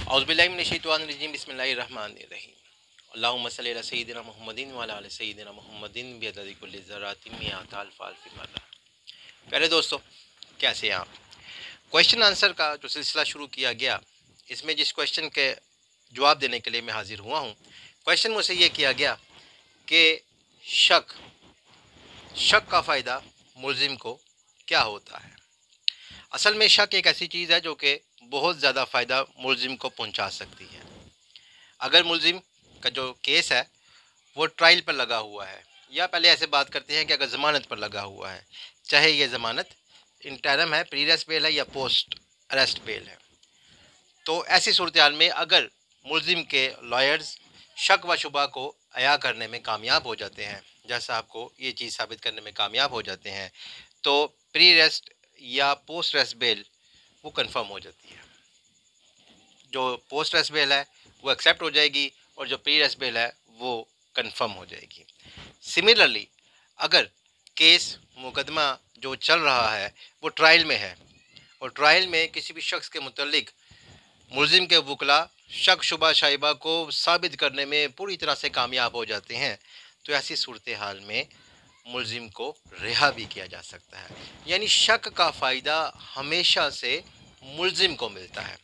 औज़ुबिल्लाहि बिस्मिल्लाहिर्रहमानिर्रहीम। अल्लाहुम्मा सल्लि अला सय्यिदिना मुहम्मदिन व अला आलि सय्यिदिना मुहम्मदिन बिअददि कुल्लि ज़र्रातिन मिअता अल्फ़ फ़ी मर्रा। प्यारे दोस्तों, कैसे हैं आप? क्वेश्चन आंसर का जो सिलसिला शुरू किया गया, इसमें जिस क्वेश्चन के जवाब देने के लिए मैं हाजिर हुआ हूँ, क्वेश्चन मुझसे ये किया गया कि शक शक का फ़ायदा मुल्ज़िम को क्या होता है? असल में शक एक ऐसी चीज़ है जो कि बहुत ज़्यादा फ़ायदा मुल्ज़िम को पहुंचा सकती है। अगर मुल्ज़िम का जो केस है वो ट्रायल पर लगा हुआ है, या पहले ऐसे बात करते हैं कि अगर ज़मानत पर लगा हुआ है, चाहे ये ज़मानत इंटरम है, प्री अरेस्ट बेल है या पोस्ट अरेस्ट बेल है, तो ऐसी सूरत हाल में अगर मुल्ज़िम के लॉयर्स शक व शुबा को अया करने में कामयाब हो जाते हैं, जैसा आपको ये चीज़ साबित करने में कामयाब हो जाते हैं, तो प्री अरेस्ट या पोस्ट अरेस्ट बेल वो कंफर्म हो जाती है। जो पोस्ट अरेस्ट बेल है वो एक्सेप्ट हो जाएगी और जो प्री अरेस्ट बेल है वो कंफर्म हो जाएगी। सिमिलरली, अगर केस मुकदमा जो चल रहा है वो ट्रायल में है और ट्रायल में किसी भी शख्स के मुतल्लिक मुल्ज़िम के वकला शक शुबा शाइबा को साबित करने में पूरी तरह से कामयाब हो जाते हैं, तो ऐसी सूरत हाल में मुल्ज़िम को रिहा भी किया जा सकता है। यानी शक का फ़ायदा हमेशा से मुल्ज़िम को मिलता है।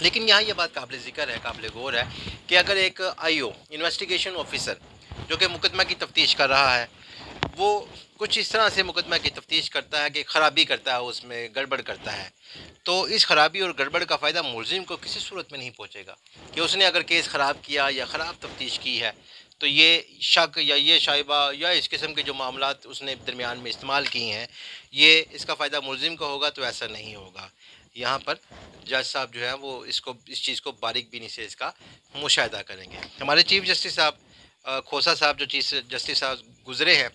लेकिन यहाँ ये बात काबिल ज़िक्र है, काबिल गौर है कि अगर एक आईओ इन्वेस्टिगेशन ऑफिसर जो कि मुकदमा की तफ्तीश कर रहा है, वो कुछ इस तरह से मुकदमा की तफ्तीश करता है कि ख़राबी करता है, उसमें गड़बड़ करता है, तो इस ख़राबी और गड़बड़ का फ़ायदा मुल्ज़िम को किसी सूरत में नहीं पहुँचेगा कि उसने अगर केस ख़राब किया या ख़राब तफ्तीश की है तो ये शक या ये शाइबा या इस किस्म के जो मामलात उसने दरमियान में इस्तेमाल किए हैं, ये इसका फ़ायदा मुल्ज़िम को होगा, तो ऐसा नहीं होगा। यहाँ पर जज साहब जो है वो इस चीज़ को बारीक बीनी से इसका मुशाहिदा करेंगे। हमारे चीफ जस्टिस साहब खोसा साहब जो चीफ जस्टिस साहब गुजरे हैं,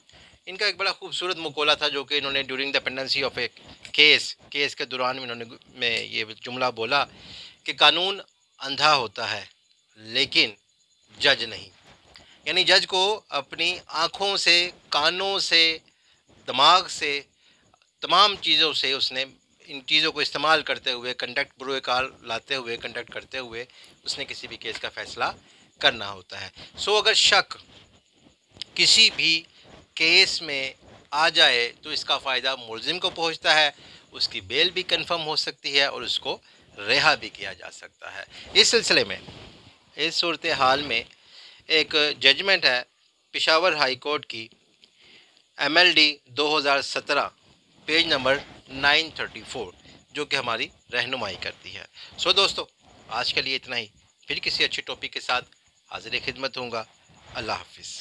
इनका एक बड़ा खूबसूरत मकौला था जो कि इन्होंने during the pendency of A case के दौरान इन्होंने में ये जुमला बोला कि कानून अंधा होता है लेकिन जज नहीं। यानी जज को अपनी आँखों से, कानों से, दिमाग से, तमाम चीज़ों से उसने इन चीज़ों को इस्तेमाल करते हुए, कंडक्ट पुरकार लाते हुए, कंडक्ट करते हुए उसने किसी भी केस का फ़ैसला करना होता है। सो अगर शक किसी भी केस में आ जाए तो इसका फ़ायदा मुल्ज़िम को पहुंचता है, उसकी बेल भी कंफर्म हो सकती है और उसको रिहा भी किया जा सकता है। इस सिलसिले में, इस सूरत हाल में एक जजमेंट है पेशावर हाई कोर्ट की MLD 2017 पेज नंबर 934, जो कि हमारी रहनुमाई करती है। सो दोस्तों, आज के लिए इतना ही। फिर किसी अच्छे टॉपिक के साथ हाजिर खिदमत होऊंगा। अल्लाह हाफिज़।